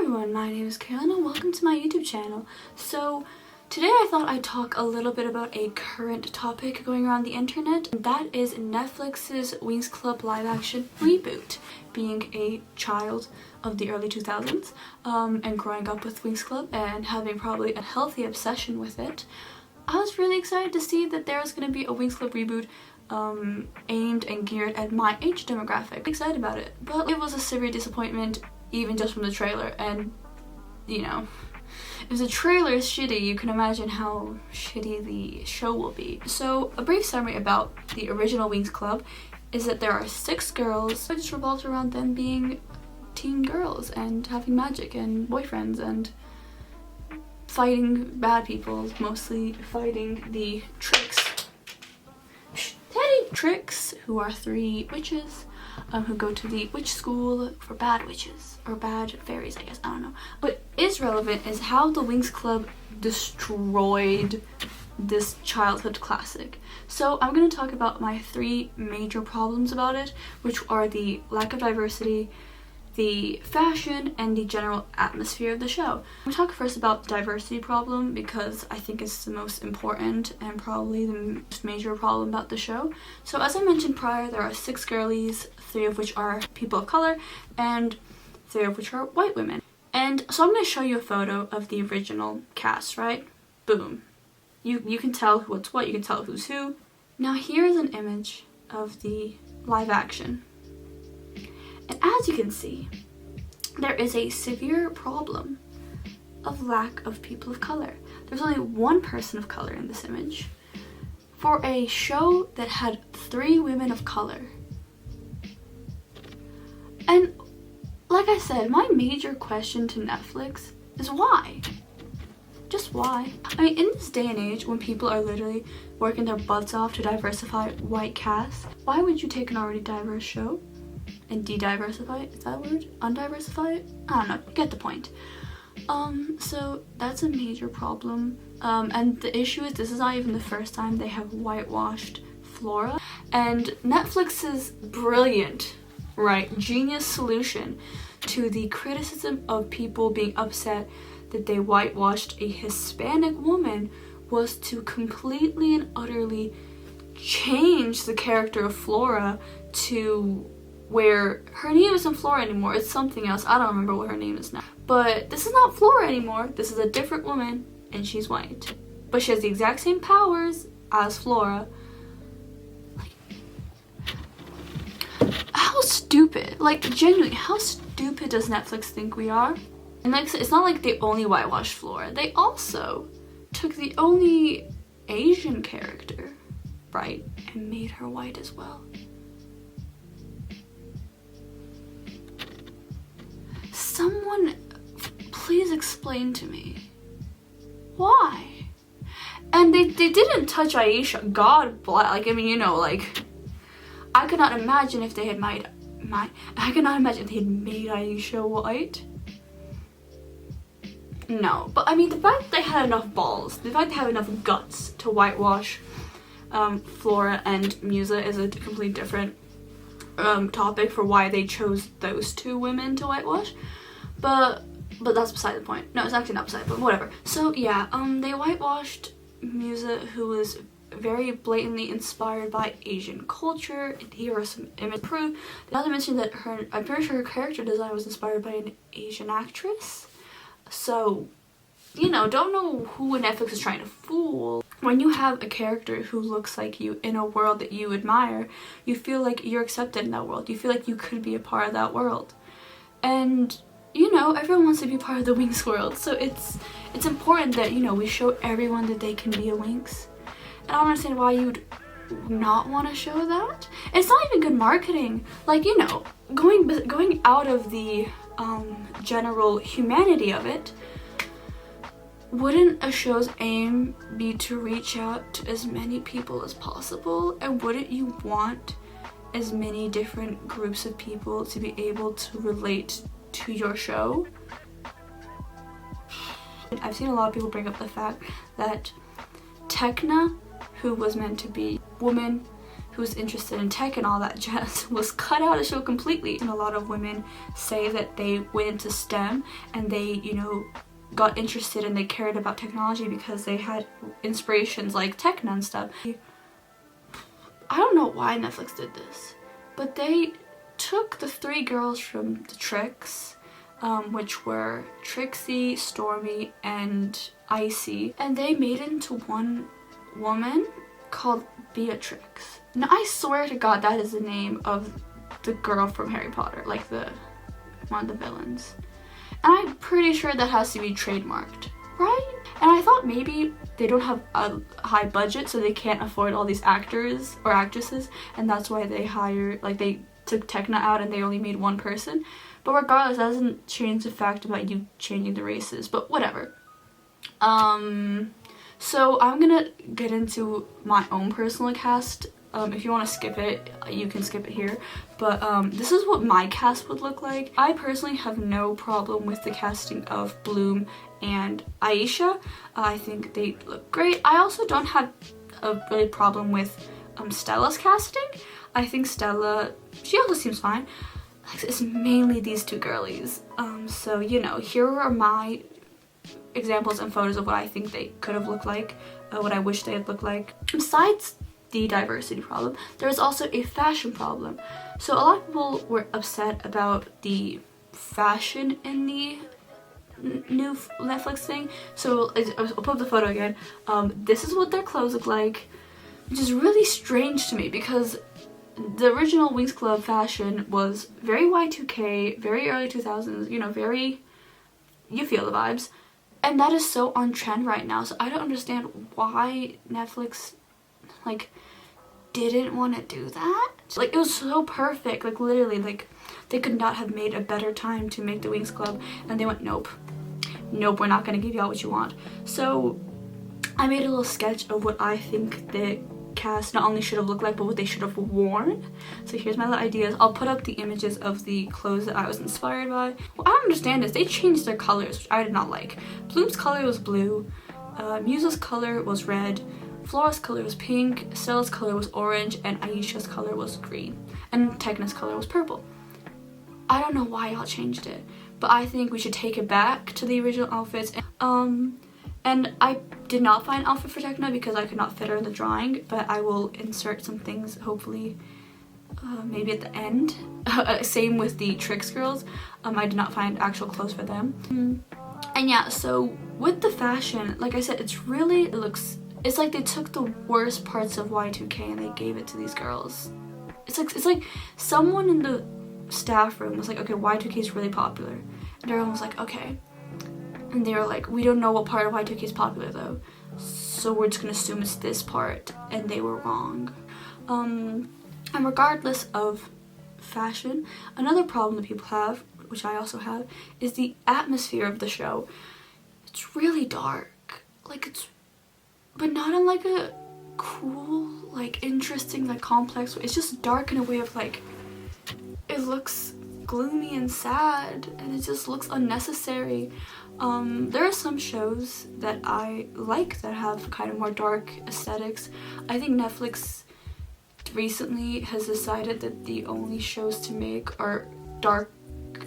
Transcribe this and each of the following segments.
everyone, my name is Carolyn and welcome to my YouTube channel. So today I thought I'd talk a little bit about a current topic going around the internet, and that is Netflix's WINX Club live action reboot. Being a child of the early 2000s and growing up with WINX Club and having probably a healthy obsession with it, I was really excited to see that there was going to be a WINX Club reboot aimed and geared at my age demographic. I'm excited about it, but it was a severe disappointment even just from the trailer. And you know, if the trailer is shitty, you can imagine how shitty the show will be. So a brief summary about the original WINX Club is that there are 6 girls. It just revolves around them being teen girls and having magic and boyfriends and fighting bad people, mostly fighting the Tricks, who are 3 witches who go to the witch school for bad witches, or bad fairies, I guess, I don't know. What is relevant is how the WINX Club destroyed this childhood classic. So I'm going to talk about my 3 major problems about it, which are the lack of diversity, the fashion, and the general atmosphere of the show. I'm going to talk first about the diversity problem because I think it's the most important and probably the most major problem about the show. So as I mentioned prior, there are 6 girlies, 3 of which are people of color and 3 of which are white women. And so I'm going to show you a photo of the original cast, right? Boom. You can tell what's what, you can tell who's who. Now here's an image of the live action. And as you can see, there is a severe problem of lack of people of color. There's only 1 person of color in this image for a show that had 3 women of color. And like I said, my major question to Netflix is why? Just why? I mean, in this day and age when people are literally working their butts off to diversify white casts, why would you take an already diverse show and de-diversify it? Is that a word? Undiversify it? I don't know, get the point. So that's a major problem. And the issue is this is not even the first time they have whitewashed Flora. And Netflix's brilliant, right, genius solution to the criticism of people being upset that they whitewashed a Hispanic woman was to completely and utterly change the character of Flora to where her name isn't Flora anymore, it's something else. I don't remember what her name is now. But this is not Flora anymore, this is a different woman and she's white. But she has the exact same powers as Flora. Like, how stupid, like genuinely, how stupid does Netflix think we are? And like, it's not like they only whitewashed Flora, they also took the only Asian character, right, and made her white as well. Someone please explain to me why. And they didn't touch Aisha, God bless. Like, I mean, you know, like, I could not imagine if they had made Aisha white. No, but I mean, the fact that they had enough balls, the fact they have enough guts to whitewash Flora and Musa is a completely different topic for why they chose those 2 women to whitewash. But that's beside the point. No, it's actually not beside the point, whatever. So yeah, they whitewashed Musa, who was very blatantly inspired by Asian culture. Here are some image proof. They also mentioned that I'm pretty sure her character design was inspired by an Asian actress. So, you know, don't know who Netflix is trying to fool. When you have a character who looks like you in a world that you admire, you feel like you're accepted in that world. You feel like you could be a part of that world. And, you know, everyone wants to be part of the WINX world. So it's important that, you know, we show everyone that they can be a WINX. And I don't understand why you'd not want to show that. It's not even good marketing. Like, you know, going out of the general humanity of it, wouldn't a show's aim be to reach out to as many people as possible? And wouldn't you want as many different groups of people to be able to relate to your show? I've seen a lot of people bring up the fact that Tecna, who was meant to be a woman who's interested in tech and all that jazz was cut out of the show completely. And a lot of women say that they went into STEM and they, you know, got interested and they cared about technology because they had inspirations like Tecna and stuff. I don't know why Netflix did this, but they took the 3 girls from the Tricks, which were Trixie, Stormy, and Icy, and they made it into one woman called Beatrix. Now I swear to God that is the name of the girl from Harry Potter, like one of the villains. And I'm pretty sure that has to be trademarked, right? And I thought maybe they don't have a high budget, so they can't afford all these actors or actresses, and that's why they they took Tecna out and they only made one person. But regardless, that doesn't change the fact about you changing the races, but whatever. So I'm gonna get into my own personal cast. If you want to skip it, you can skip it here. But this is what my cast would look like. I personally have no problem with the casting of Bloom and Aisha. I think they look great. I also don't have a really problem with Stella's casting. I think Stella, she also seems fine. It's mainly these 2 girlies. So, you know, here are my examples and photos of what I think they could have looked like, what I wish they had looked like. Besides the diversity problem, there's also a fashion problem. So a lot of people were upset about the fashion in the new Netflix thing. So I'll put up the photo again. This is what their clothes look like, which is really strange to me because the original WINX Club fashion was very Y2K, very early 2000s, you know, very, you feel the vibes. And that is so on trend right now, so I don't understand why Netflix, like, didn't want to do that. Like, it was so perfect, like, literally, like, they could not have made a better time to make the WINX Club, and they went, nope, we're not going to give y'all what you want. So, I made a little sketch of what I think the cast not only should have looked like, but what they should have worn. So here's my little ideas. I'll put up the images of the clothes that I was inspired by. What I don't understand is they changed their colors, which I did not like. Bloom's color was blue, Muse's color was red, Flora's color was pink, Stella's color was orange, and Aisha's color was green, and Tecna's color was purple. I don't know why y'all changed it, but I think we should take it back to the original outfits. And I did not find an outfit for Tecna because I could not fit her in the drawing, but I will insert some things, hopefully, maybe at the end. Same with the Tricks girls. I did not find actual clothes for them. And yeah, so with the fashion, like I said, it's like they took the worst parts of Y2K and they gave it to these girls. It's like someone in the staff room was like, okay, Y2K is really popular. And everyone was like, okay. And they were like, we don't know what part of Y2K is popular though, so we're just gonna assume it's this part, and they were wrong. And regardless of fashion, another problem that people have, which I also have, is the atmosphere of the show. It's really dark, but not in like a cool, like interesting, like complex way. It's just dark in a way of like, it looks gloomy and sad, and it just looks unnecessary. There are some shows that I like that have kind of more dark aesthetics. I think Netflix recently has decided that the only shows to make are dark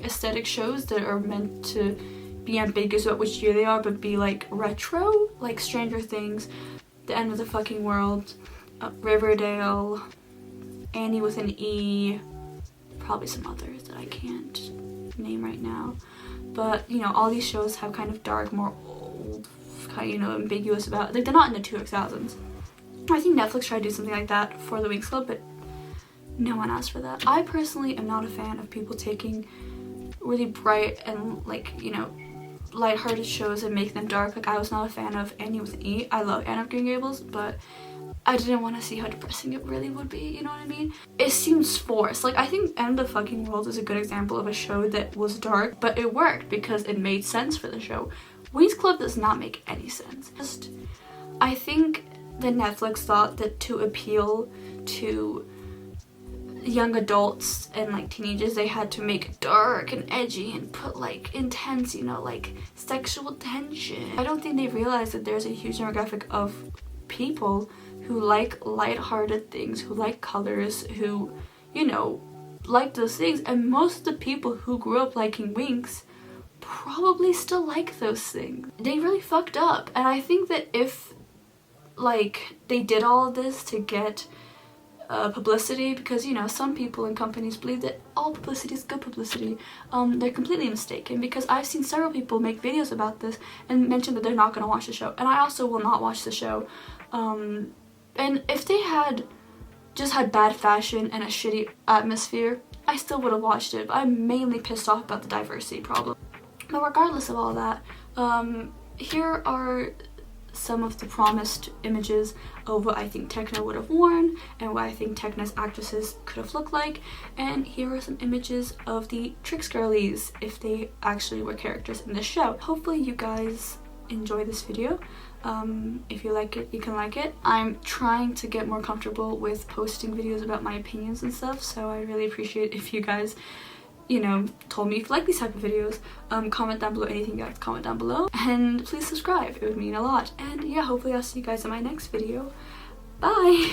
aesthetic shows that are meant to be ambiguous about which year they are, but be like retro, like Stranger Things, The End of the Fucking World, Riverdale, Annie with an E, probably some others that I can't name right now. But, you know, all these shows have kind of dark, more old, kind of, you know, ambiguous about, like, they're not in the 2000s. I think Netflix tried to do something like that for the WINX Club, but no one asked for that. I personally am not a fan of people taking really bright and, like, you know, lighthearted shows and make them dark. Like, I was not a fan of Annie with an E. I love Anne of Green Gables, but I didn't want to see how depressing it really would be, you know what I mean? It seems forced. Like, I think End of the Fucking World is a good example of a show that was dark, but it worked because it made sense for the show. WINX Club does not make any sense. I think that Netflix thought that to appeal to young adults and like teenagers, they had to make it dark and edgy and put like intense, you know, like sexual tension. I don't think they realized that there's a huge demographic of people who like lighthearted things, who like colors, who, you know, like those things. And most of the people who grew up liking WINX probably still like those things. They really fucked up. And I think that if, like, they did all of this to get publicity, because, you know, some people and companies believe that all publicity is good publicity, they're completely mistaken, because I've seen several people make videos about this and mention that they're not going to watch the show, and I also will not watch the show. And if they had just had bad fashion and a shitty atmosphere, I still would have watched it, but I'm mainly pissed off about the diversity problem. But regardless of all that, here are some of the promised images of what I think Tecna would have worn and what I think Tecna's actresses could have looked like, and here are some images of the Trix girlies if they actually were characters in the show. Hopefully you guys enjoy this video. If you like it, you can like it. I'm trying to get more comfortable with posting videos about my opinions and stuff, so I really appreciate if you guys, you know, told me if you like these type of videos. Comment down below anything you like to comment down below, and please subscribe, it would mean a lot. And yeah, hopefully I'll see you guys in my next video. Bye!